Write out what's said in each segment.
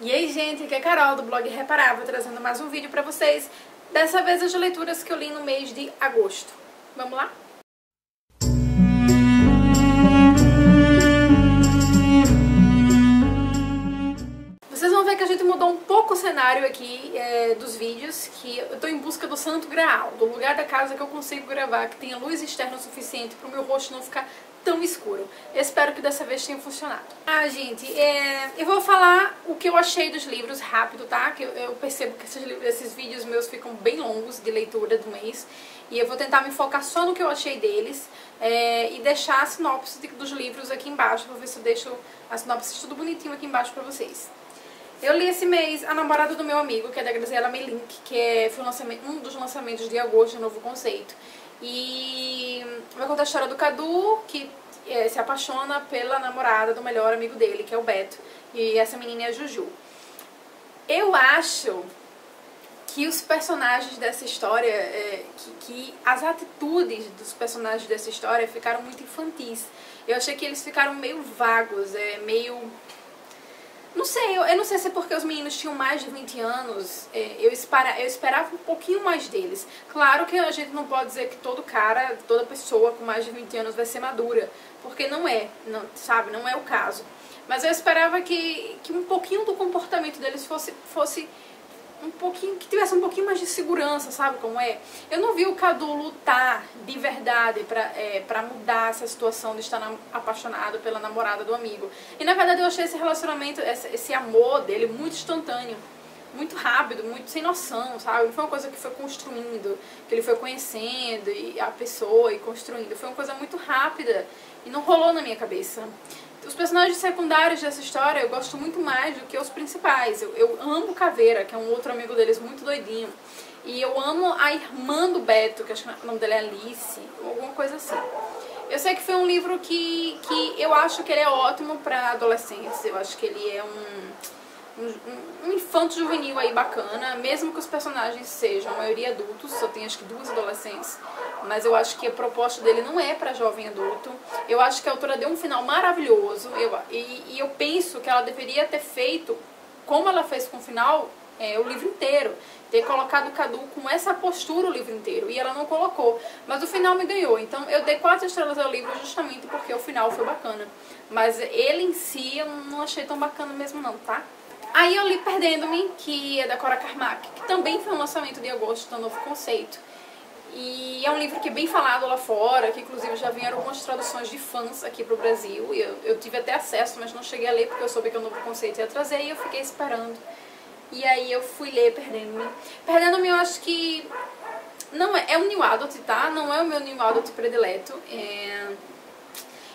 E aí, gente, aqui é a Carol do blog Reparável, trazendo mais um vídeo pra vocês. Dessa vez as leituras que eu li no mês de agosto. Vamos lá? Vocês vão ver que a gente mudou um pouco o cenário aqui dos vídeos, que eu tô em busca do Santo Graal, do lugar da casa que eu consigo gravar, que tenha luz externa o suficiente pro meu rosto não ficar tão escuro. Eu espero que dessa vez tenha funcionado. Gente, eu vou falar o que eu achei dos livros rápido, tá? Que eu percebo que esses vídeos meus ficam bem longos de leitura do mês. E eu vou tentar me focar só no que eu achei deles e deixar a sinopse dos livros aqui embaixo. Vou ver se eu deixo a sinopse tudo bonitinho aqui embaixo pra vocês. Eu li esse mês A Namorada do Meu Amigo, que é da Graziella Meilink, que foi um dos lançamentos de agosto de Novo Conceito. E vai contar a história do Cadu, que se apaixona pela namorada do melhor amigo dele, que é o Beto. E essa menina é a Juju. Eu acho que os personagens dessa história, que as atitudes dos personagens dessa história ficaram muito infantis. Eu achei que eles ficaram meio vagos, meio... Não sei, eu não sei se é porque os meninos tinham mais de 20 anos, eu esperava um pouquinho mais deles. Claro que a gente não pode dizer que toda pessoa com mais de 20 anos vai ser madura, porque não é, sabe, não é o caso. Mas eu esperava que um pouquinho do comportamento deles fosse um pouquinho, que tivesse um pouquinho mais de segurança, sabe como é? Eu não vi o Cadu lutar de verdade pra mudar essa situação de estar apaixonado pela namorada do amigo. E na verdade eu achei esse relacionamento, esse amor dele muito instantâneo, muito rápido, muito sem noção, sabe? Não foi uma coisa que foi construindo, que ele foi conhecendo a pessoa e construindo. Foi uma coisa muito rápida e não rolou na minha cabeça. Os personagens secundários dessa história eu gosto muito mais do que os principais. Eu amo Caveira, que é um outro amigo deles muito doidinho. E eu amo a irmã do Beto, que acho que o nome dela é Alice, ou alguma coisa assim. Eu sei que foi um livro que eu acho que ele é ótimo para adolescentes. Eu acho que ele é um infanto juvenil aí bacana, mesmo que os personagens sejam a maioria adultos, só tem acho que 2 adolescentes, mas eu acho que a proposta dele não é para jovem adulto. Eu acho que a autora deu um final maravilhoso e eu penso que ela deveria ter feito, como ela fez com o final, o livro inteiro, ter colocado o Cadu com essa postura o livro inteiro, e ela não colocou, mas o final me ganhou. Então eu dei 4 estrelas ao livro justamente porque o final foi bacana, mas ele em si eu não achei tão bacana mesmo não, tá? Aí eu li Perdendo-me, que é da Cora Carmack, que também foi um lançamento de agosto do Novo Conceito. E é um livro que é bem falado lá fora, que inclusive já vieram algumas traduções de fãs aqui pro Brasil. E eu tive até acesso, mas não cheguei a ler porque eu soube que o Novo Conceito ia trazer e eu fiquei esperando. E aí eu fui ler Perdendo-me. Perdendo-me eu acho que não é um new adult, tá? Não é o meu new adult predileto.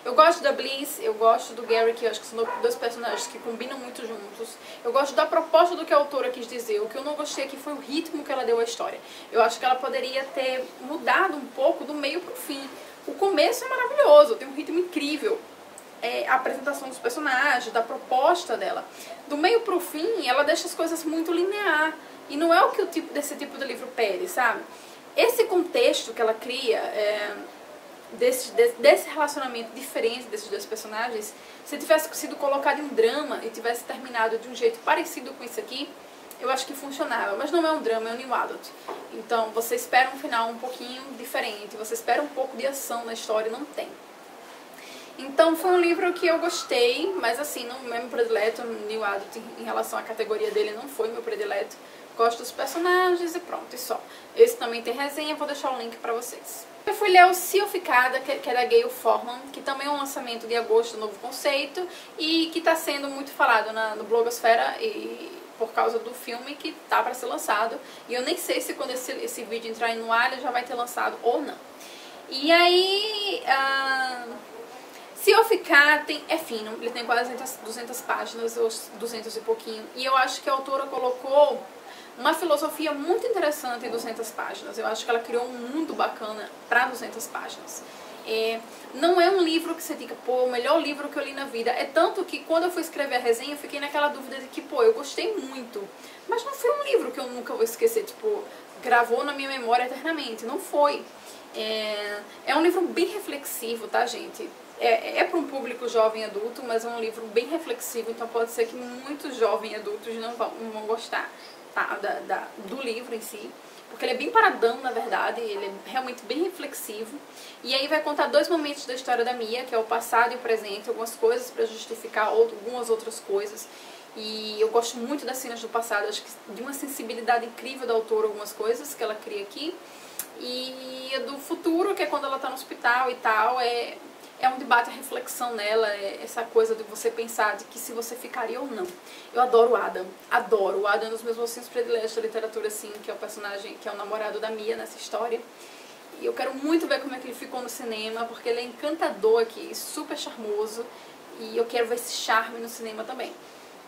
Eu gosto da Bliss, eu gosto do Gary, que eu acho que são 2 personagens que combinam muito juntos. Eu gosto da proposta do que a autora quis dizer. O que eu não gostei aqui foi o ritmo que ela deu à história. Eu acho que ela poderia ter mudado um pouco do meio pro fim. O começo é maravilhoso, tem um ritmo incrível. A apresentação dos personagens, da proposta dela. Do meio pro fim, ela deixa as coisas muito linear. E não é o que desse tipo de livro pede, sabe? Esse contexto que ela cria... Desse relacionamento diferente desses 2 personagens, se tivesse sido colocado em drama e tivesse terminado de um jeito parecido com isso aqui, eu acho que funcionava. Mas não é um drama, é um new adult. Então você espera um final um pouquinho diferente, você espera um pouco de ação na história e não tem. Então foi um livro que eu gostei, mas assim, não é meu predileto, new adult em relação à categoria dele não foi meu predileto. Gosto dos personagens e pronto, e só. Esse também tem resenha, vou deixar o link pra vocês. Eu fui ler o Ciuficada, que é da Gayle Forman, que também é um lançamento de agosto do Novo Conceito e que está sendo muito falado no blogosfera e por causa do filme que tá para ser lançado. E eu nem sei se quando esse vídeo entrar no ar ele já vai ter lançado ou não. E aí... Ciuficada é fino, ele tem quase 200 páginas, ou 200 e pouquinho. E eu acho que a autora colocou uma filosofia muito interessante em 200 páginas. Eu acho que ela criou um mundo bacana para 200 páginas. Não é um livro que você diga, pô, o melhor livro que eu li na vida. É tanto que quando eu fui escrever a resenha, eu fiquei naquela dúvida de que, pô, eu gostei muito. Mas não foi um livro que eu nunca vou esquecer, tipo, gravou na minha memória eternamente. Não foi. É um livro bem reflexivo, tá, gente? é para um público jovem adulto, mas é um livro bem reflexivo, então pode ser que muitos jovens adultos não vão gostar, tá, do livro em si, porque ele é bem paradão, na verdade, ele é realmente bem reflexivo. E aí vai contar 2 momentos da história da Mia, que é o passado e o presente, algumas coisas para justificar algumas outras coisas. E eu gosto muito das cenas do passado, acho que de uma sensibilidade incrível da autora, algumas coisas que ela cria aqui. E do futuro, que é quando ela tá no hospital e tal, é um debate, a reflexão nela, essa coisa de você pensar de que se você ficaria ou não. Eu adoro o Adam, adoro. O Adam é um dos meus mocinhos prediletos da literatura, assim, que é o personagem, que é o namorado da Mia nessa história. E eu quero muito ver como é que ele ficou no cinema, porque ele é encantador aqui, super charmoso, e eu quero ver esse charme no cinema também.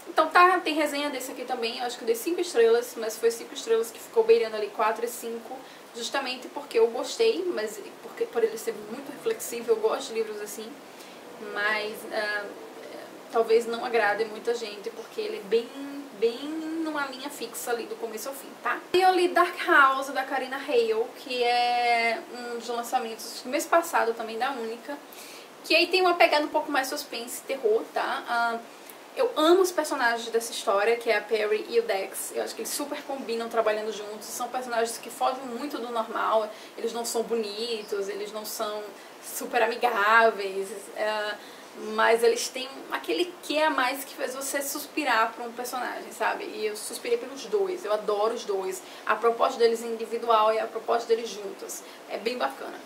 Então tá, tem resenha desse aqui também, eu acho que eu dei 5 estrelas, mas foi 5 estrelas que ficou beirando ali 4 e 5, justamente porque eu gostei, mas por ele ser muito reflexivo, eu gosto de livros assim, mas talvez não agrade muita gente, porque ele é bem numa linha fixa ali do começo ao fim, tá? E eu li Dark House, da Karina Hale, que é um dos lançamentos do mês passado também, da Única, que aí tem uma pegada um pouco mais suspense e terror, tá? Eu amo os personagens dessa história, que é a Perry e o Dex. Eu acho que eles super combinam trabalhando juntos. São personagens que fogem muito do normal. Eles não são bonitos, eles não são super amigáveis. Mas eles têm aquele que a mais que faz você suspirar por um personagem, sabe? E eu suspirei pelos dois. Eu adoro os dois. A proposta deles individual e a proposta deles juntas. É bem bacana.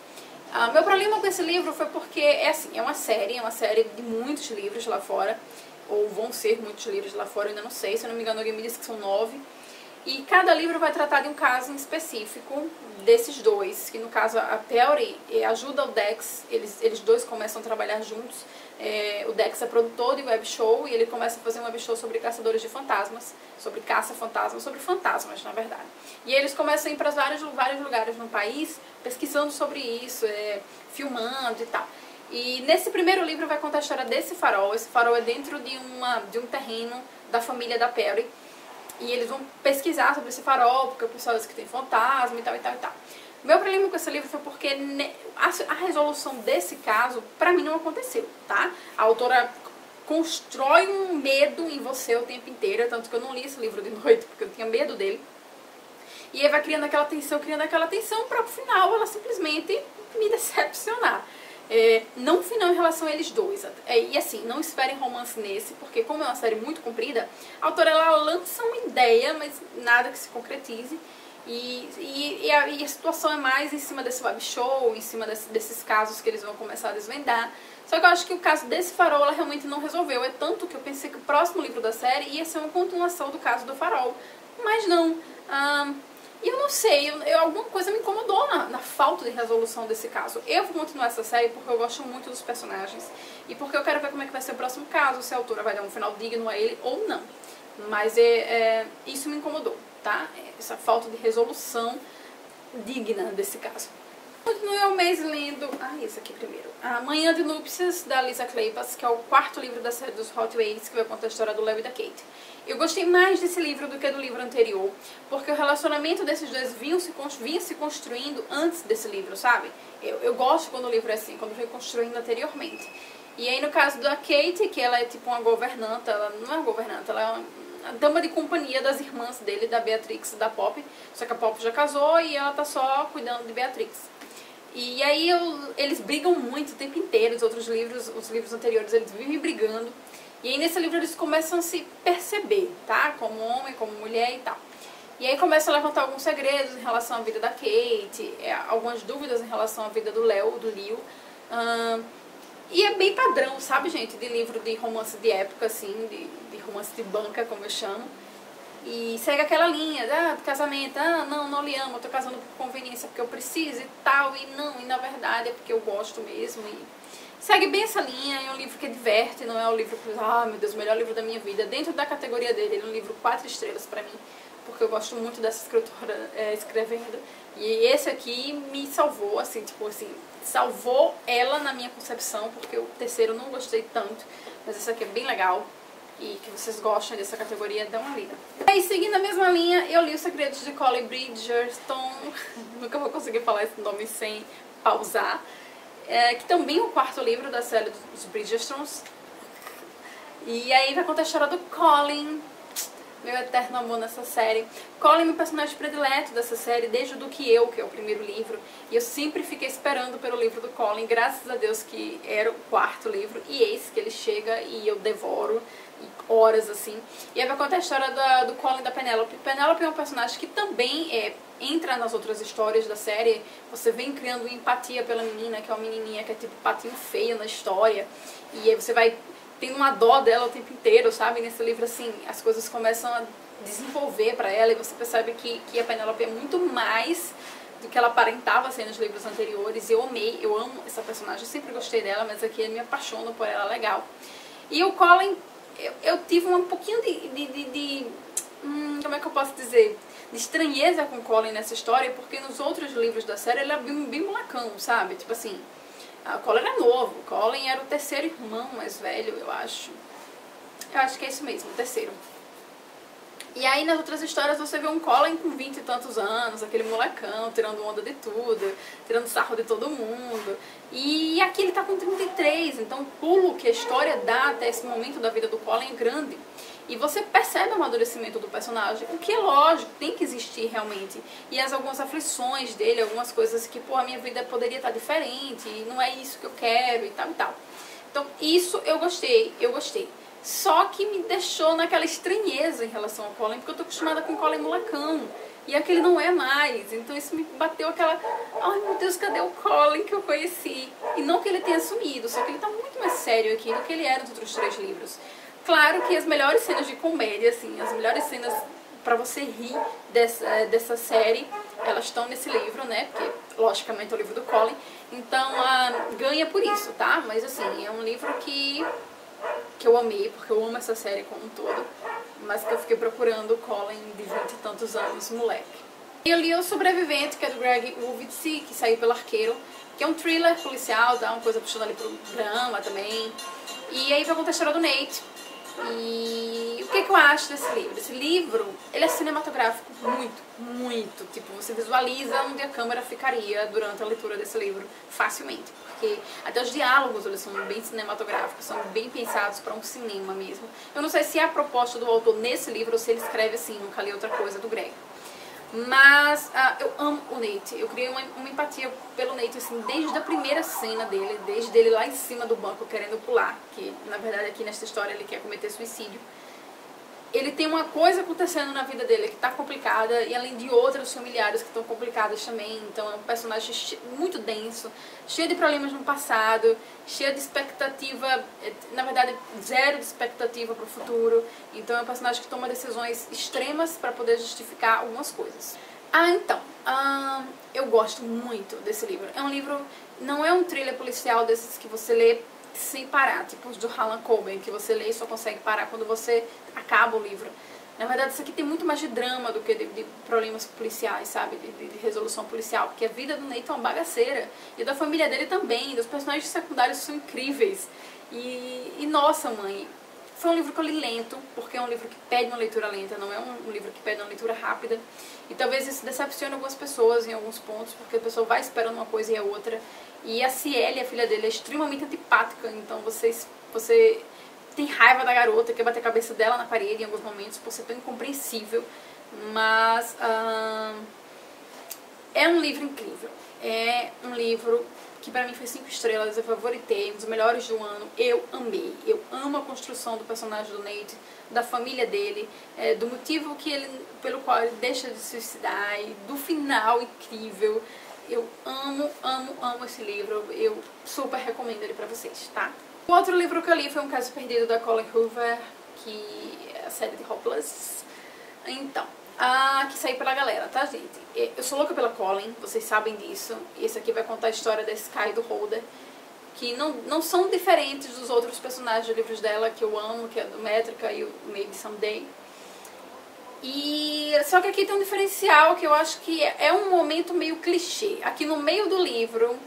Meu problema com esse livro foi porque, é uma série de muitos livros lá fora. Ou vão ser muitos livros lá fora, eu ainda não sei, se eu não me engano alguém me disse que são 9. E cada livro vai tratar de um caso em específico desses dois, que no caso a Perry ajuda o Dex, eles dois começam a trabalhar juntos. O Dex é produtor de web show e ele começa a fazer um web show sobre caçadores de fantasmas, sobre caça-fantasmas, sobre fantasmas, na verdade. E eles começam a ir para vários lugares no país, pesquisando sobre isso, filmando e tal. E nesse primeiro livro vai contar a história desse farol. Esse farol é dentro de um terreno da família da Perry. E eles vão pesquisar sobre esse farol, porque o pessoal diz que tem fantasma e tal, e tal, e tal. O meu problema com esse livro foi porque a resolução desse caso, pra mim, não aconteceu, tá? A autora constrói um medo em você o tempo inteiro, tanto que eu não li esse livro de noite, porque eu tinha medo dele. E aí vai criando aquela tensão, pra o final ela simplesmente me decepcionar. Não final em relação a eles dois. E assim, não esperem romance nesse, porque como é uma série muito comprida, a autora ela lança uma ideia, mas nada que se concretize. E a situação é mais em cima desse web show, em cima desses casos que eles vão começar a desvendar. Só que eu acho que o caso desse farol ela realmente não resolveu. É tanto que eu pensei que o próximo livro da série ia ser uma continuação do caso do farol. Mas não. E eu não sei, alguma coisa me incomodou na falta de resolução desse caso. Eu vou continuar essa série porque eu gosto muito dos personagens e porque eu quero ver como é que vai ser o próximo caso, se a autora vai dar um final digno a ele ou não. Mas isso me incomodou, tá? Essa falta de resolução digna desse caso. Continuei o mês lendo... esse aqui primeiro. A Manhã de Núpcias, da Lisa Kleypas, que é o 4º livro da série dos Hot Wales, que vai contar a história do Léo e da Kate. Eu gostei mais desse livro do que do livro anterior, porque o relacionamento desses dois vinha se construindo antes desse livro, sabe? Eu gosto quando o livro é assim, quando vem construindo anteriormente. E aí no caso da Kate, que ela é tipo uma governanta, ela não é uma governanta, ela é uma dama de companhia das irmãs dele, da Beatrix e da Pop, só que a Pop já casou e ela tá só cuidando de Beatrix. E aí eles brigam muito o tempo inteiro, os livros anteriores, eles vivem brigando. E aí nesse livro eles começam a se perceber, tá? Como homem, como mulher e tal. E aí começam a levantar alguns segredos em relação à vida da Kate, algumas dúvidas em relação à vida do Léo, do Leo. E é bem padrão, sabe, gente? De livro de romance de época, assim, de romance de banca, como eu chamo. E segue aquela linha, do casamento, não lhe amo, eu tô casando por conveniência porque eu preciso e tal, e na verdade é porque eu gosto mesmo. E segue bem essa linha, é um livro que diverte, não é um livro que, meu Deus, o melhor livro da minha vida. Dentro da categoria dele, ele é um livro 4 estrelas pra mim, porque eu gosto muito dessa escritora escrevendo. E esse aqui me salvou, assim, salvou ela na minha concepção, porque o terceiro eu não gostei tanto, mas esse aqui é bem legal. E que vocês gostam dessa categoria, dão uma lida. E aí, seguindo a mesma linha, eu li Os Segredos de Collie Bridgerton. Nunca vou conseguir falar esse nome sem pausar. que também é o quarto livro da série dos Bridgertons. E aí vai contar a história do Colin, meu eterno amor nessa série. Colin é meu personagem predileto dessa série, desde o Do Que Eu, que é o primeiro livro. E eu sempre fiquei esperando pelo livro do Colin, graças a Deus que era o quarto livro. E eis que ele chega e eu devoro horas assim. E aí vai contar a história do Colin e da Penélope. Penélope é um personagem que também entra nas outras histórias da série. Você vem criando empatia pela menina, que é uma menininha que é tipo patinho feio na história. E aí você vai tendo uma dó dela o tempo inteiro, sabe? Nesse livro, assim, as coisas começam a desenvolver pra ela e você percebe que a Penélope é muito mais do que ela aparentava ser nos livros anteriores. E eu amei, eu amo essa personagem, eu sempre gostei dela, mas aqui eu me apaixono por ela, legal. E o Colin, eu tive um pouquinho como é que eu posso dizer? De estranheza com o Colin nessa história, porque nos outros livros da série ele é bem molecão, sabe? Tipo assim, o Colin era novo, o Colin era o terceiro irmão mais velho, eu acho. Eu acho que é isso mesmo, o terceiro. E aí nas outras histórias você vê um Colin com 20 e tantos anos, aquele molecão, tirando onda de tudo, tirando sarro de todo mundo. E aqui ele tá com 33, então o pulo que a história dá até esse momento da vida do Colin é grande. E você percebe o amadurecimento do personagem, o que é lógico, tem que existir realmente. E algumas aflições dele, algumas coisas que, pô, a minha vida poderia estar diferente, e não é isso que eu quero e tal e tal. Então isso eu gostei. Só que me deixou naquela estranheza em relação ao Colin, porque eu tô acostumada com o Colin molecão. E aquele não é mais. Então isso me bateu aquela... Ai meu Deus, cadê o Colin que eu conheci? E não que ele tenha sumido, só que ele tá muito mais sério aqui do que ele era nos outros 3 livros. Claro que as melhores cenas de comédia, assim, as melhores cenas pra você rir dessa série, elas estão nesse livro, né? Porque, logicamente, é o livro do Colin. Então, ganha por isso, tá? Mas, assim, é um livro que eu amei, porque eu amo essa série como um todo. Mas que eu fiquei procurando o Colin de 20 e tantos anos, moleque. E eu li O Sobrevivente, que é do Greg Uvitsi, que saiu pelo Arqueiro, que é um thriller policial, dá uma coisa puxando ali pro drama também. E aí vai contar a história do Nate. E o que eu acho desse livro? Esse livro, ele é cinematográfico muito. Tipo, você visualiza onde a câmera ficaria durante a leitura desse livro facilmente. Porque até os diálogos, eles são bem cinematográficos, são bem pensados para um cinema mesmo. Eu não sei se é a proposta do autor nesse livro ou se ele escreve assim, nunca li outra coisa do Greg. Mas eu amo o Nate, eu criei uma empatia pelo Nate, assim, desde a primeira cena dele, desde ele lá em cima do banco querendo pular, que na verdade aqui nessa história ele quer cometer suicídio. Ele tem uma coisa acontecendo na vida dele que tá complicada, e além de outras familiares que estão complicadas também. Então é um personagem muito denso, cheio de problemas no passado, cheio de expectativa, na verdade zero de expectativa pro futuro. Então é um personagem que toma decisões extremas para poder justificar algumas coisas. Eu gosto muito desse livro. É um livro, não é um thriller policial desses que você lê sem parar, tipo os do Harlan Coben, que você lê e só consegue parar quando você acaba o livro. Na verdade, isso aqui tem muito mais de drama do que de problemas policiais, sabe? De resolução policial, porque a vida do Nate é uma bagaceira. E da família dele também, dos personagens secundários são incríveis. E nossa, mãe, foi um livro que eu li lento, porque é um livro que pede uma leitura lenta, não é um livro que pede uma leitura rápida. E talvez isso decepcione algumas pessoas em alguns pontos, porque a pessoa vai esperando uma coisa e a outra. E a Ciele, a filha dele, é extremamente antipática, então você tem raiva da garota, quer bater a cabeça dela na parede em alguns momentos, por ser tão incompreensível. Mas é um livro incrível. É um livro que pra mim foi 5 estrelas, eu favoritei, um dos melhores do ano. Eu amei. Eu amo a construção do personagem do Nate, da família dele, do motivo pelo qual ele deixa de se suicidar, e do final incrível. Eu amo esse livro, eu super recomendo ele pra vocês, tá? O outro livro que eu li foi Um Caso Perdido, da Colleen Hoover, que é a série de Hopeless. Então, que saiu pela galera, tá, gente? Eu sou louca pela Colleen, vocês sabem disso. E esse aqui vai contar a história da Sky e do Holder, que não são diferentes dos outros personagens de livros dela, que eu amo, que é do Métrica e o Maybe Someday. Só que aqui tem um diferencial que eu acho que é um momento meio clichê. Aqui no meio do livro,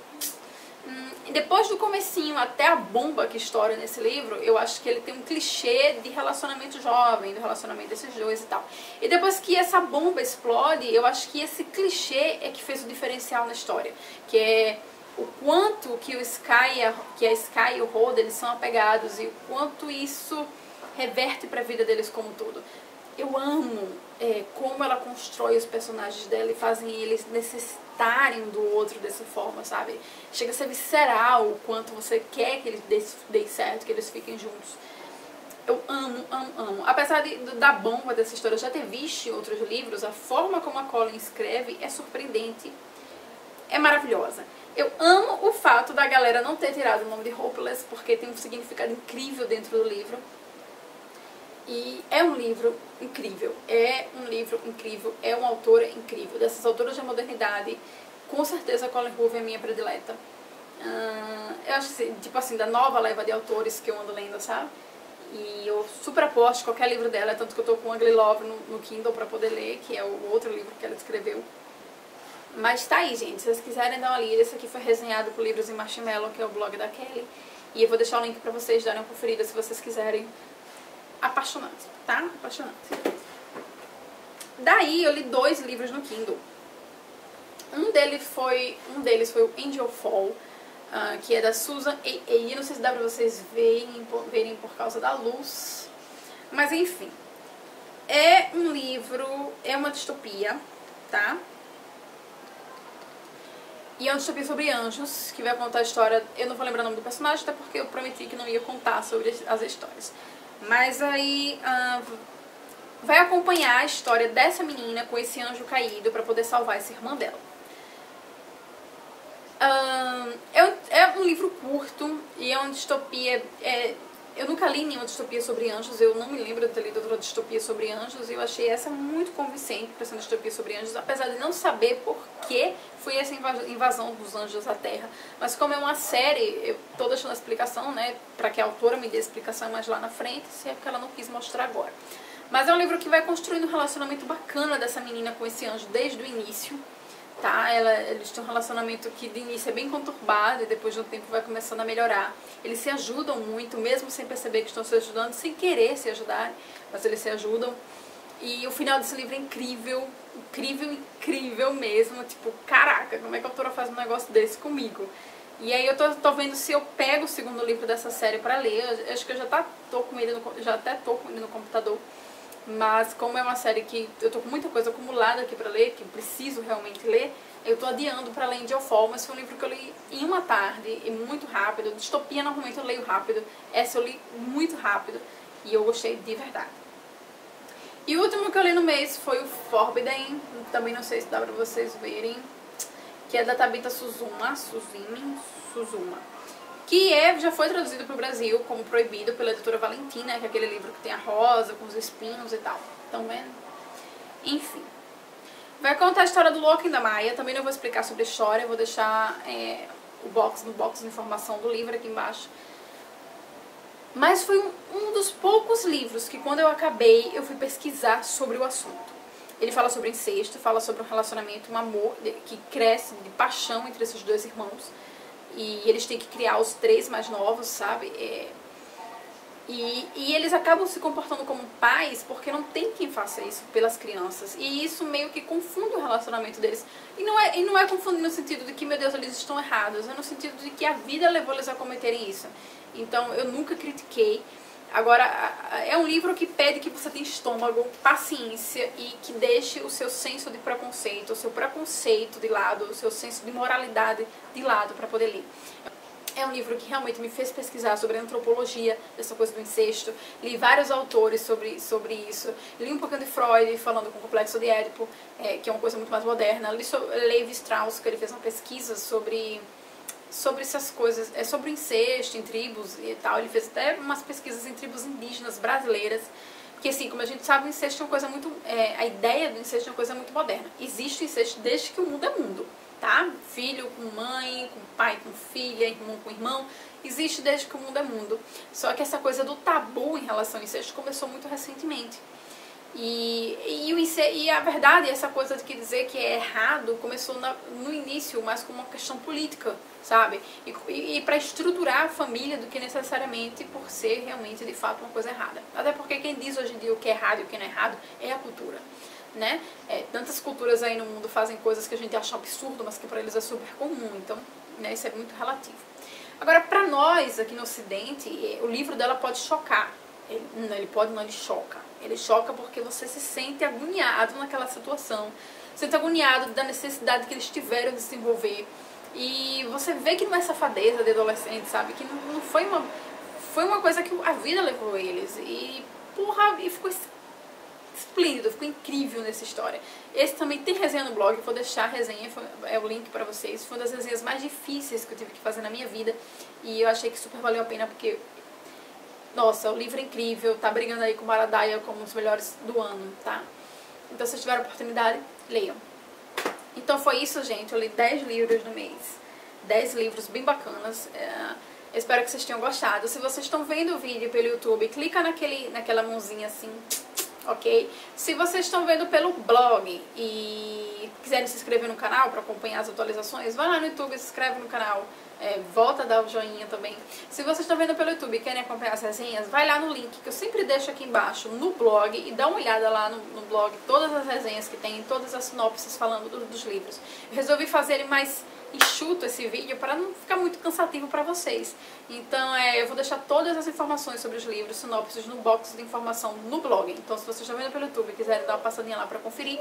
depois do comecinho até a bomba que estoura nesse livro, eu acho que ele tem um clichê de relacionamento jovem, do relacionamento desses dois e tal. E depois que essa bomba explode, eu acho que esse clichê é que fez o diferencial na história. Que é o quanto que a Sky e o Rhoda, eles são apegados e o quanto isso reverte para a vida deles como um todo. Eu amo como ela constrói os personagens dela e fazem eles necessitarem do outro dessa forma, sabe? Chega a ser visceral o quanto você quer que eles deem certo, que eles fiquem juntos. Eu amo, amo, amo. Apesar da bomba dessa história eu já ter visto em outros livros, a forma como a Colleen escreve é surpreendente, é maravilhosa. Eu amo o fato da galera não ter tirado o nome de Hopeless, porque tem um significado incrível dentro do livro. E é um livro incrível, é uma autora incrível. Dessas autoras da modernidade, com certeza a Colleen Hoover é minha predileta. Eu acho que, tipo assim, da nova leva de autores que eu ando lendo, sabe? E eu super aposto qualquer livro dela, tanto que eu tô com Ugly Love no Kindle pra poder ler, que é o outro livro que ela escreveu. Mas tá aí, gente, se vocês quiserem dar uma lida, esse aqui foi resenhado por Livros em Marshmallow, que é o blog da Kelly. E eu vou deixar o link pra vocês darem uma conferida se vocês quiserem. Apaixonante, tá? Apaixonante. Daí eu li 2 livros no Kindle. Um deles foi o Angel Fall, que é da Susan A. Não sei se dá pra vocês verem por causa da luz. Mas enfim. É um livro, é uma distopia, tá? E é uma distopia sobre anjos, que vai contar a história... Eu não vou lembrar o nome do personagem, até porque eu prometi que não ia contar sobre as histórias. Mas aí vai acompanhar a história dessa menina com esse anjo caído pra poder salvar essa irmã dela. É um livro curto e é uma distopia... eu nunca li nenhuma distopia sobre anjos, eu não me lembro de ter lido outra distopia sobre anjos, e eu achei essa muito convincente pra ser uma distopia sobre anjos, apesar de não saber por que foi essa invasão dos anjos à Terra. Mas como é uma série, eu tô deixando a explicação, né, pra que a autora me dê a explicação mais lá na frente, se é porque ela não quis mostrar agora. Mas é um livro que vai construindo um relacionamento bacana dessa menina com esse anjo desde o início. Tá? Eles têm um relacionamento que de início é bem conturbado e depois de um tempo vai começando a melhorar. Eles se ajudam muito, mesmo sem perceber que estão se ajudando, sem querer se ajudar, mas eles se ajudam. E o final desse livro é incrível, incrível, incrível mesmo. Tipo, caraca, como é que a autora faz um negócio desse comigo? E aí eu tô vendo se eu pego o segundo livro dessa série pra ler. Eu acho que eu já até tô com ele no computador. Mas como é uma série que eu tô com muita coisa acumulada aqui pra ler, que eu preciso realmente ler, eu tô adiando pra ler Angel Fall, mas foi um livro que eu li em uma tarde, e muito rápido. Distopia normalmente eu leio rápido, essa eu li muito rápido, e eu gostei de verdade. E o último que eu li no mês foi o Forbidden, também não sei se dá pra vocês verem, que é da Tabitha Suzuma, que já foi traduzido para o Brasil como Proibido pela editora Valentina, que é aquele livro que tem a rosa com os espinhos e tal. Estão vendo? Enfim. Vai contar a história do Loki da Maia. Também não vou explicar sobre a história, vou deixar no box de informação do livro aqui embaixo. Mas foi um dos poucos livros que quando eu acabei, eu fui pesquisar sobre o assunto. Ele fala sobre incesto, fala sobre um relacionamento, um amor que cresce de paixão entre esses dois irmãos. E eles têm que criar os 3 mais novos, sabe? E eles acabam se comportando como pais porque não tem quem faça isso pelas crianças. E isso meio que confunde o relacionamento deles. E não é confundir no sentido de que, meu Deus, eles estão errados. É no sentido de que a vida levou eles a cometerem isso. Então eu nunca critiquei. Agora, é um livro que pede que você tenha estômago, paciência e que deixe o seu senso de preconceito, o seu preconceito de lado, o seu senso de moralidade de lado para poder ler. É um livro que realmente me fez pesquisar sobre a antropologia dessa coisa do incesto. Li vários autores sobre isso. Li um pouquinho de Freud falando com o Complexo de Édipo, que é uma coisa muito mais moderna. Li Levi Strauss, que ele fez uma pesquisa sobre essas coisas, sobre o incesto em tribos e tal. Ele fez até umas pesquisas em tribos indígenas brasileiras, porque assim, como a gente sabe, o incesto é uma coisa muito, a ideia do incesto é uma coisa muito moderna. Existe o incesto desde que o mundo é mundo, tá? Filho com mãe, com pai com filha, irmão com irmão, existe desde que o mundo é mundo. Só que essa coisa do tabu em relação ao incesto começou muito recentemente. E a verdade, essa coisa de que dizer que é errado, começou no início mais como uma questão política, sabe? E para estruturar a família do que necessariamente por ser realmente, de fato, uma coisa errada. Até porque quem diz hoje em dia o que é errado e o que não é errado é a cultura, né? Tantas culturas aí no mundo fazem coisas que a gente acha absurdo, mas que para eles é super comum. Então, né, isso é muito relativo. Agora, para nós aqui no Ocidente, o livro dela pode chocar. Ele pode não, ele choca. Ele choca porque você se sente agoniado naquela situação. Se sente agoniado da necessidade que eles tiveram de se envolver. E você vê que não é safadeza de adolescente, sabe? Que não foi uma coisa que a vida levou eles. E, porra, e ficou esplêndido, ficou incrível nessa história. Esse também tem resenha no blog, eu vou deixar a resenha, é o link pra vocês. Foi uma das resenhas mais difíceis que eu tive que fazer na minha vida. E eu achei que super valeu a pena porque, nossa, o livro é incrível, tá brigando aí com Maradaia como um dos melhores do ano, tá? Então, se vocês tiverem oportunidade, leiam. Então foi isso, gente. Eu li 10 livros no mês. 10 livros bem bacanas. Eu espero que vocês tenham gostado. Se vocês estão vendo o vídeo pelo YouTube, clica naquela mãozinha assim, ok? Se vocês estão vendo pelo blog e quiserem se inscrever no canal para acompanhar as atualizações, vai lá no YouTube e se inscreve no canal. Volta a dar o joinha também. Se vocês estão vendo pelo YouTube e querem acompanhar as resenhas, vai lá no link que eu sempre deixo aqui embaixo no blog e dá uma olhada lá no blog, todas as resenhas que tem, todas as sinopses falando dos livros. Eu resolvi fazer ele mais enxuto esse vídeo para não ficar muito cansativo para vocês. Então eu vou deixar todas as informações sobre os livros, sinopses no box de informação no blog. Então se vocês estão vendo pelo YouTube e quiserem dar uma passadinha lá para conferir,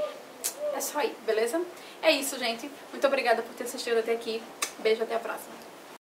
é só aí, beleza? É isso, gente. Muito obrigada por ter assistido até aqui. Beijo, até a próxima.